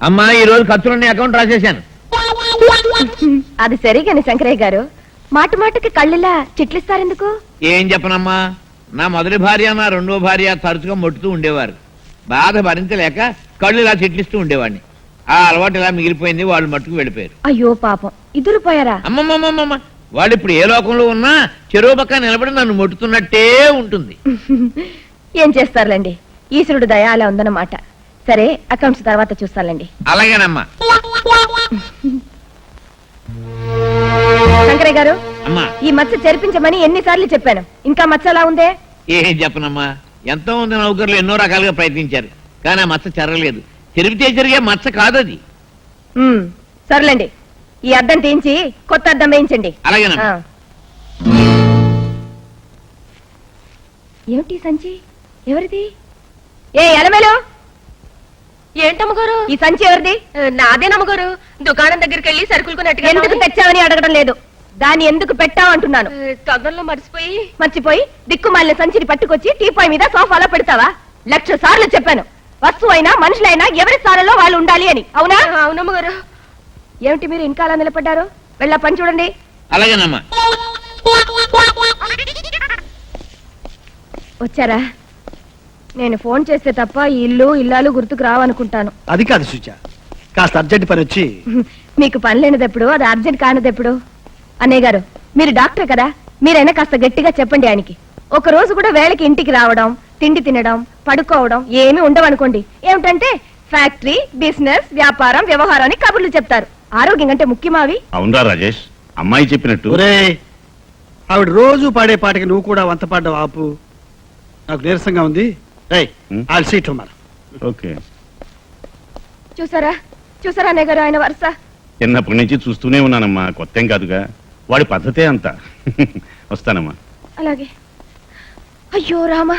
అమ్మా ఈ రోజు ఖర్చులన్నీ అకౌంట్ రాసేశాను. అది సరిగాని శంకరయ్య గారు, మాట మాటకి కళ్ళిలా చిట్లిస్తారెందుకు? ఏం చెప్పనమ్మా, నా మొదటి భార్య నా రెండో భార్య తరచుగా మొట్టుతూ ఉండేవారు. బాధ భరించలేక కళ్ళు ఇలా చిట్లిస్తూ ఉండేవాడిని. ఆ అలవాటు ఇలా మిగిలిపోయింది. వాళ్ళు మట్టుకు వెళ్ళిపోయారు. అయ్యో పాపం, ఇద్దరు పోయారా? అమ్మమ్మమ్మమ్మ, వాళ్ళు ఇప్పుడు ఏ లోకంలో ఉన్నా చెరువు పక్క నిలబడి నన్ను మొట్టుతున్నట్టే ఉంటుంది. ఏం చేస్తారులేండి, ఈశ్వరుడు దయ అలా ఉందన్నమాట. సరే, అకౌంట్స్ తర్వాత చూస్తానండి. అలాగేనమ్మా. శంకరయ్య గారు, అమ్మా ఈ మచ్చ చెరిపించమని ఎన్నిసార్లు చెప్పాను, ఇంకా మచ్చ అలా ఉందే? ఏం చెప్పనమ్మా, ఎంతో మంది నౌకర్లు ఎన్నో రకాలుగా ప్రయత్నించారు, కానీ ఆ మచ్చ చెరగలేదు. చెరిపితే జరిగే మచ్చ కాదది. సర్లేండి, ఈ అద్దం తీయించి కొత్త అద్దం వేయించండి. అలాగేనమ్మా. ఏమిటి సంచి? ఎవరిది? ఏ ఎలమేలు, ఏంటమ్మగారు? ఈ సంచి ఎవరిది? నాదేనమ్మగారు. దుకాణం దగ్గరికి వెళ్ళి సరుకులు కొన్నట్టుగా. ఎందుకు తెచ్చావని అడగడం లేదు, దాన్ని ఎందుకు పెట్టావు అంటున్నాను. తొందరలో మర్చిపోయి దిక్కుమాలిన సంచిని పట్టుకొచ్చి టీపాయ్ మీద సోఫాలో పెడతావా? 1,00,000 సార్లు చెప్పాను, వస్తువు అయినా మనుషులైనా ఎవరి స్థానంలో వాళ్ళు ఉండాలి అని. అవునా? అవునమ్మగారు. ఏమిటి మీరు ఇంకా అలా నిలబడ్డారు? వెళ్ళా పని చూడండి. అలాగేనమ్మా. వచ్చారా? నేను ఫోన్ చేస్తే తప్ప ఈ ఇల్లు ఇల్లాలు గుర్తుకు రావనుకుంటాను. అది కాదు సుజ, కాస్త అర్జెంట్ పని వచ్చి. మీకు పని లేనిదెప్పుడు, అది అర్జెంట్ కానిదెప్పుడు? అన్నయ్య గారు, మీరు డాక్టర్ కదా, మీరైనా కాస్త గట్టిగా చెప్పండి ఆయనకి. ఒక రోజు కూడా వేళకి ఇంటికి రావడం, తిండి తినడం, పడుకోవడం ఏమీ ఉండవనుకోండి. ఏమిటంటే ఫ్యాక్టరీ, బిజినెస్, వ్యాపారం, వ్యవహారం అని కబుర్లు చెప్తారు. ఆరోగ్యం కంటే ముఖ్యమావి. అవునరా రాజేష్, అమ్మాయి చెప్పినట్టు. ఆవిడ రోజు పాడే పాటకి నువ్వు కూడా వంత పాడ్డావు. ఆపు, నాకు నీరసంగా ఉంది. ఓకే. చూసారా చూసారా అన్నయ్య గారు ఆయన వరుస? చిన్నప్పటి నుంచి చూస్తూనే ఉన్నానమ్మా, కొత్తేం కాదుగా. వాడి పద్ధతే అంత. వస్తానమ్మా. అలాగే. అయ్యో రామా,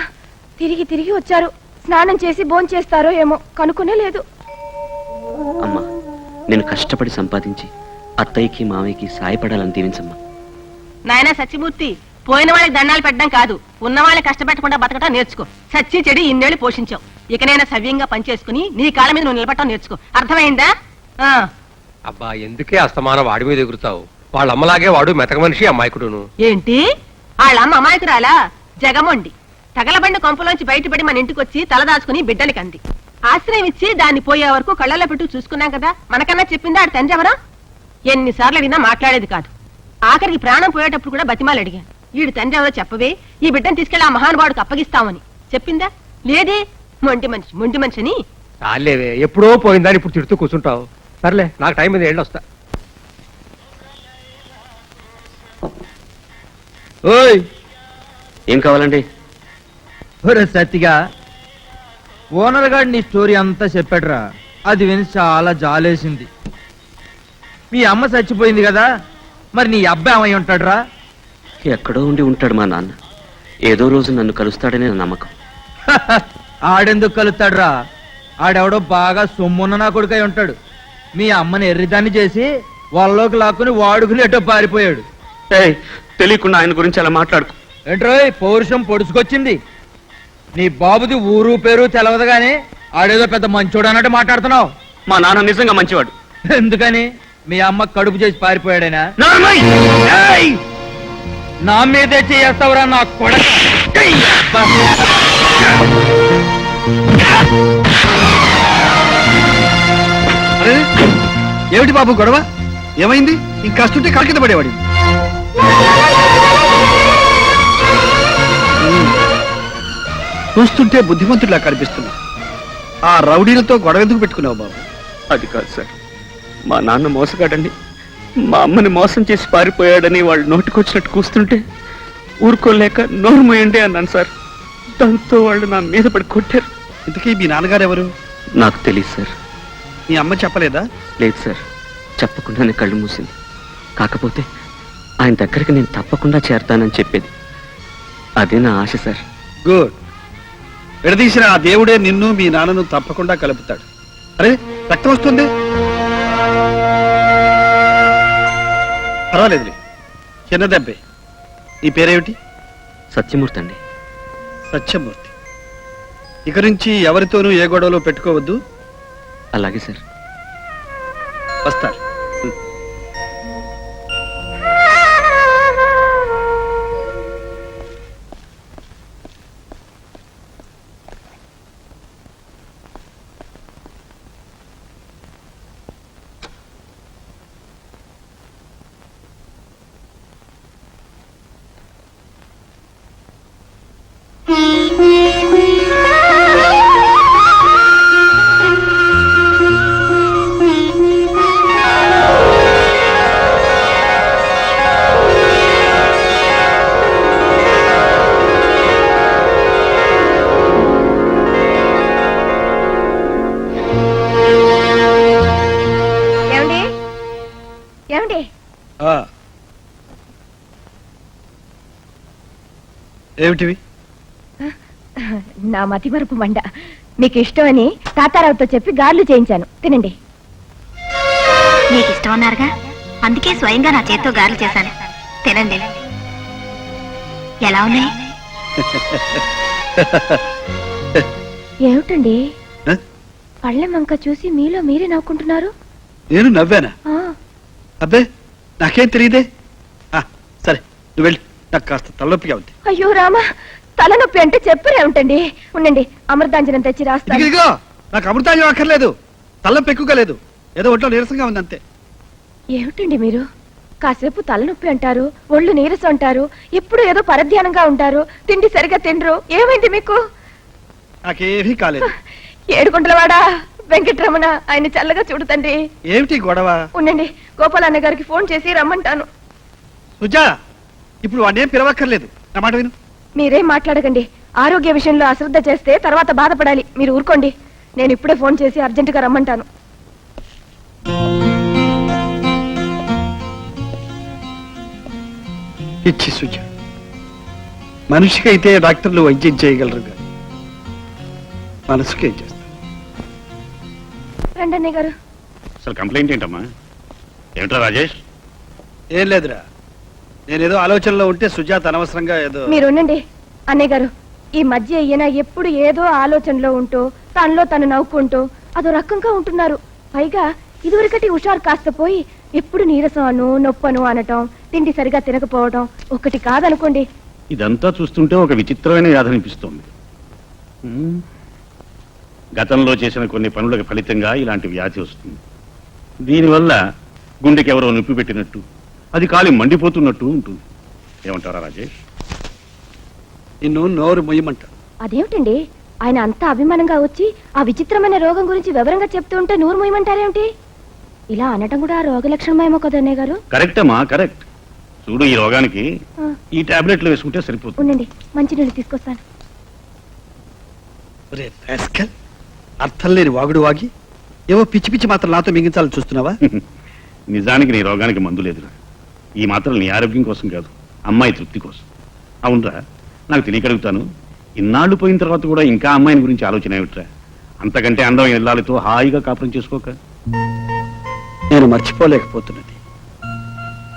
తిరిగి తిరిగి వచ్చారు. స్నానం చేసి భోంచేస్తారో ఏమో, కనుక్కునే లేదు. అమ్మా, నేను కష్టపడి సంపాదించి అత్తయ్యకి మామయ్యకి సాయపడాలని దీవించమ్మా. నాయనా సత్యమూర్తి, పోయిన వాళ్ళకి దండాలు పెట్టడం కాదు, ఉన్న వాళ్ళని కష్టపెట్టకుండా బతకటం నేర్చుకో. సచ్చి చెడి ఇన్నేళ్లు పోషించావు, ఇకనైనా సవ్యంగా పనిచేసుకుని నీ కాళ్ళ మీద నువ్వు నిలబడటం నేర్చుకో. అర్థమైందా? అబ్బా, ఎందుకే అస్తమానం వాడి మీద ఎగురుతావు? వాళ్ళ అమ్మలాగే వాడు మెతక మనిషి, అమ్మాయికుడును. ఏంటి? వాళ్ళమ్మ అమాయకురాలా? జగమొండి తగలబండి కొంపలోంచి బయటపడి మన ఇంటికొచ్చి తలదాచుకుని బిడ్డలకి అంది. ఆశ్రయం ఇచ్చి దాన్ని పోయే వరకు కళ్ళల్లో పెట్టు చూసుకున్నాం కదా. మనకన్నా చెప్పిందా ఆడు తండ్రి ఎవరా? ఎన్నిసార్లు అడిగినా మాట్లాడేది కాదు. ఆఖరికి ప్రాణం పోయేటప్పుడు కూడా బతిమాలు అడిగాను, వీడు తండ్రి ఎవరో చెప్పవే, ఈ బిడ్డను తీసుకెళ్లి ఆ మహానుభావుడికి అప్పగిస్తామని. చెప్పిందా? లేదే. మొంటి మనిషి అని. చాలేవే, ఎప్పుడో పోయిందని ఇప్పుడు తిడుతూ కూర్చుంటావు. సర్లే, నాకు టైం మీద వెళ్ళి వస్తా. ఓయ్, ఏం కావాలండి? సత్తిగా ఓనర్ గారు నీ స్టోరీ అంతా చెప్పాడురా. అది విని చాలా జాలేసింది. మీ అమ్మ చచ్చిపోయింది కదా, మరి నీ అబ్బాయి ఏమై ఉంటాడురా? ఎక్కడో ఉండి ఉంటాడు మా నాన్న. ఏదో రోజు నన్ను కలుస్తాడనే నా నమ్మకం. ఆడెందుకు కలుస్తాడురా? ఆడెవడో బాగా సొమ్మున్న నా కొడుకై ఉంటాడు. మీ అమ్మని ఎర్రిదాన్ని చేసి వాళ్ళలోకి లాక్కుని వాడుకుని ఎటో పారిపోయాడు. తెలియకుండా ఆయన గురించి అలా మాట్లాడుకో. ఏంట్రోయ్ పౌరుషం పొడుచుకొచ్చింది? నీ బాబుది ఊరు పేరు తెలవదు గాని ఆడేదో పెద్ద మంచోడు అన్నట్టు మాట్లాడుతున్నావు. మా నాన్న నిజంగా మంచివాడు. ఎందుకని? మీ అమ్మ కడుపు చేసి పారిపోయాడేనా? నా మీదే చేస్తావురా నా కొడుకు. ఏమిటి బాబు గొడవ? ఏమైంది? ఇంకాస్తుంటే కాకింద పడేవాడి. చూస్తుంటే బుద్ధిమంతుడిలా కనిపిస్తున్నా. ఆ రౌడీలతో గొడవ ఎందుకు పెట్టుకున్నావు బాబు? అది కాదు సార్, మా నాన్న మోసగాడండి. మా అమ్మని మోసం చేసి పారిపోయాడని వాళ్ళు నోటికొచ్చినట్టు కూస్తుంటే ఊరుకోలేక నోరు మోయండి అన్నాను సార్. దాంతో వాళ్ళు నా మీద పడి కొట్టారు. ఇంతకీ మీ నాన్నగారు ఎవరు? నాకు తెలియదు సార్. మీ అమ్మ చెప్పలేదా? లేదు సార్, చెప్పకుండానే కళ్ళు మూసింది. కాకపోతే ఆయన దగ్గరికి నేను తప్పకుండా చేరతానని చెప్పేది. అదే నా ఆశ సార్. గుడ్. విడదీసిన ఆ దేవుడే నిన్ను మీ నాన్నను తప్పకుండా కలుపుతాడు. అరే, రక్తం వస్తుంది. పర్వాలేదులే, చిన్న దెబ్బే. నీ పేరేమిటి? సత్యమూర్తి అండి. సత్యమూర్తి. ఇక నుంచి ఎవరితోనూ ఏ గొడవలో పెట్టుకోవద్దు. అలాగే సార్. వస్తారు. ఏమండి ఏమండి ఆ. ఏమిటివి? నా మతిమరుపు మండ మీకు ఇష్టమని తాతారావుతో చెప్పి గార్లు చేయించాను, తినండి. మీకు ఇష్టం అన్నారుగా, అందుకే స్వయంగా నా చేత్తో గారెలు చేశాను. తినండి. ఎలా ఉన్నాయి? ఏమిటండి ఆ? పళ్ళెం వంక చూసి మీలో మీరే నవ్వుకుంటున్నారు? నేను నవ్వానా? ఆ, అబ్బే నాకేం తెలియదే. సరే నువ్వు వెళ్ళి, నాకు కాస్త తలనొప్పిగా ఉంది. అయ్యో రామా, తలనొప్పి అంటే చెప్పరే ఉంటండి. ఉండండి, అమృతాంజనం తెచ్చి రాస్తాను. ఇదిగో నాకు అమృతాంజనం అక్కర్లేదు, తలనొప్పి ఎక్కువగా లేదు, ఏదో ఒంట్లో నీరసంగా ఉంది అంతే. ఏమిటండి మీరు కాసేపు తలనొప్పి అంటారు, ఒళ్ళు నీరసం అంటారు, ఇప్పుడు ఏదో పరధ్యానంగా ఉంటారు, తిండి సరిగా తినరు. ఏమైంది మీకు? నాకేమీ కాలేదు. ఏడుకుంటలవాడా వెంకటరమణ, ఆయన చల్లగా చూడుతండి. ఏమిటి గొడవ? ఉండండి, గోపాలన్న గారికి ఫోన్ చేసి రమ్మంటాను. సుజా, ఇప్పుడు వాడినేం పిలవక్కర్లేదు, నా మాట విను. మీరేం మాట్లాడకండి. ఆరోగ్య విషయంలో అశ్రద్ధ చేస్తే తర్వాత బాధపడాలి. మీరు ఊరుకోండి. నేను ఇప్పుడే ఫోన్ చేసి అర్జెంటుగా రమ్మంటాను. ఇచ్చి సుజా, మనిషికి అయితే డాక్టర్లు వైద్యం చేయగలరు కానీ మనసుకి ఏం చేస్తారు? రండి అన్నయ్య గారు. అసలు కంప్లైంట్ ఏంటమ్మా? ఏమిట్రా రాజేష్? ఏం లేదురా, నేనేదో ఆలోచనలో ఉంటే సుజాత అనవసరంగా ఏదో. మీరు ఉండండి అన్నయ్య గారు. ఈ మధ్య ఈయన ఎప్పుడు ఏదో ఆలోచనలో ఉంటూ తనలో తను నవ్వుకుంటూ అదో రకంగా ఉంటున్నారు. పైగా ఇదివరకటి హుషారు కాస్త పోయి ఎప్పుడు నీరసం అను నొప్పను అనటం, తిండి సరిగా తినకపోవడం ఒకటి కాదనుకోండి. ఇదంతా చూస్తుంటే ఒక విచిత్రమైన వ్యాధి అనిపిస్తోంది. గతంలో చేసిన కొన్ని పనులకు ఫలితంగా ఇలాంటి వ్యాధి వస్తుంది. దీనివల్ల గుండెకి ఎవరో నొప్పి పెట్టినట్టు, అది కాలి మండిపోతున్నట్టు ఉంటుంది. ఏమంటారా రాజేష్? నిన్ను నోరు మొయ్యమంట. అదేమిటండి, ఆయన అంతా అభిమానంగా వచ్చి ఆ విచిత్రమైన రోగం గురించి వివరంగా చెప్తూ ఉంటే నూరు మూయమంటారేమిటి? ఇలా అనటం కూడా రోగ లక్షణమేమో కదా అన్నయ్య గారు. కరెక్ట్ అమ్మా, కరెక్ట్. చూడు, ఈ రోగానికి ఆ. ఈ టాబ్లెట్లు వేసుకుంటే సరిపోతుంది. ఉండండి, మంచినీళ్ళు తీసుకొస్తాను. ఒరే రాస్కల్, అర్థం లేని వాగుడు వాగి ఏవో పిచ్చి పిచ్చి మాత్రం నాతో మింగించాలని చూస్తున్నావా? నిజానికి నీ రోగానికి మందు లేదురా. ఈ మాత్రం నీ ఆరోగ్యం కోసం కాదు, అమ్మాయి తృప్తి కోసం. అవునరా, నాకు తెలియకడుగుతాను, ఇన్నాళ్ళు పోయిన తర్వాత కూడా ఇంకా అమ్మాయిని గురించి ఆలోచన ఏమిట్రా? అంతకంటే అందమైన ఇల్లాలతో హాయిగా కాపురం చేసుకోక. నేను మర్చిపోలేకపోతున్నది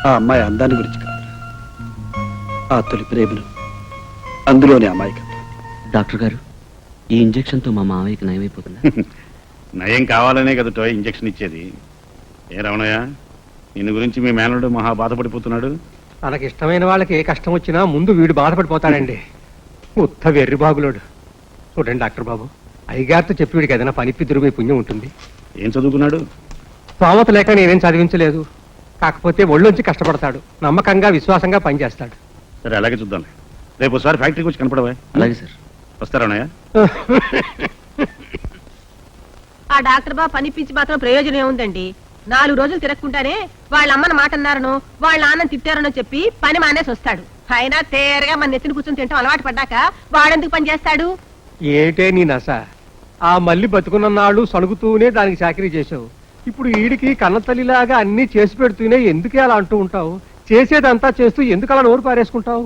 ఆ అమ్మాయి అందాన్ని గురించి కాదు, ఆ తొలి ప్రేమను, అందులోని అమాయకత్వం. డాక్టర్ గారు, ఈ ఇంజెక్షన్ తో మా మావయ్యకి నయమైపోతుందా? నయం కావాలనే కదటో ఇంజక్షన్ ఇచ్చేది. ఏ రమణయ్య, నిన్ను గురించి మీ మేనడు మహా బాధపడిపోతున్నాడు. తనకి ఇష్టమైన వాళ్ళకి ఏ కష్టం వచ్చినా ముందు వీడు బాధపడిపోతాడండి. ఉత్త వెర్రి బాబులోడు. చూడండి డాక్టర్ బాబు, అయ్యగారితో చెప్పి వీడికి ఏదైనా పనిపిద్దురు మీ పుణ్యం ఉంటుంది. ఏం చదువుకున్నాడు? స్తోమత లేక నేనేం చదివించలేదు. కాకపోతే ఒళ్ళొంచి కష్టపడతాడు, నమ్మకంగా విశ్వాసంగా పనిచేస్తాడు. సరే, అలాగే చూద్దాం. రేపు ఒకసారి ఫ్యాక్టరీకి వచ్చి కనపడవా? అలాగే సార్. వస్తారన్నయ్య? ఆ డాక్టర్ బాబు పనిపించి మాత్రం ప్రయోజనం ఏముందండి? 4 రోజులు తిరగకుండానే వాళ్ళ అమ్మని మాట అన్నారనో వాళ్ళ నాన్నని తిట్టారనో చెప్పి పని మానేసి వస్తాడు. అయినా తేరగా మన నెత్తిని కూర్చొని తింటాం అలవాటు పడ్డాక వాడెందుకు పని చేస్తాడు? ఏటే నీ నస? ఆ మళ్ళీ బతుకున్న నాళ్ళు సణుగుతూనే దానికి చాకరీ చేసావు. ఇప్పుడు వీడికి కన్నతల్లిలాగా అన్ని చేసి పెడుతూనే ఎందుకే అలా అంటూ ఉంటావు? చేసేదంతా చేస్తూ ఎందుకు అలా నోరు పారేసుకుంటావు?